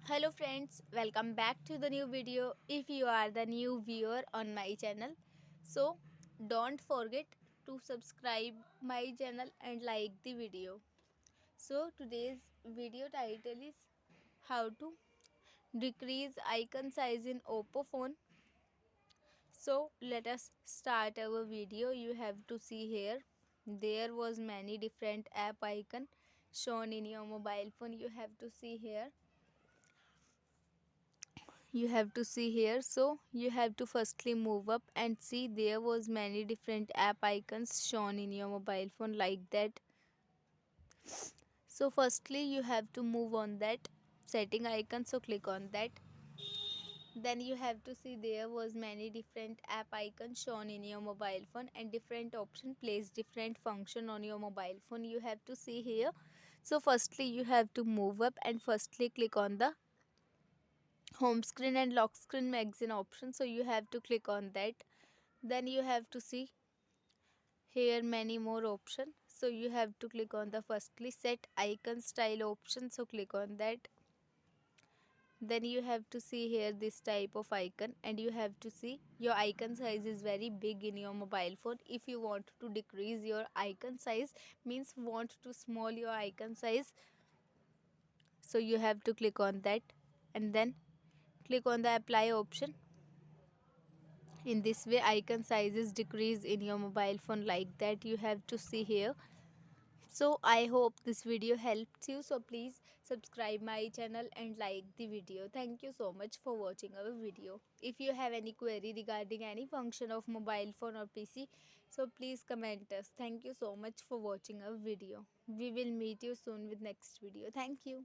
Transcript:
Hello friends, welcome back to the new video. If you are the new viewer on my channel, so don't forget to subscribe my channel and like the video. So today's video title is how to decrease icon size in Oppo phone. So let us start our video. You have to see here. There was many different app icon shown in your mobile phone. You have to see here, so you have to firstly move up and see there was many different app icons shown in your mobile phone like that. So firstly you have to move on that setting icon, so click on that. Then you have to see there was many different app icons shown in your mobile phone and different option plays different function on your mobile phone. You have to see here. So firstly you have to move up and firstly click on the home screen and lock screen magazine option, so you have to click on that. Then you have to see here many more options, so you have to click on the firstly set icon style option, so click on that. Then you have to see here this type of icon and you have to see your icon size is very big in your mobile phone. If you want to decrease your icon size, means want to small your icon size, so you have to click on that and then click on the apply option. In this way icon sizes decrease in your mobile phone like that, you have to see here. So I hope this video helped you, so please subscribe my channel and like the video. Thank you so much for watching our video. If you have any query regarding any function of mobile phone or PC, so please comment us. Thank you so much for watching our video. We will meet you soon with next video. Thank you.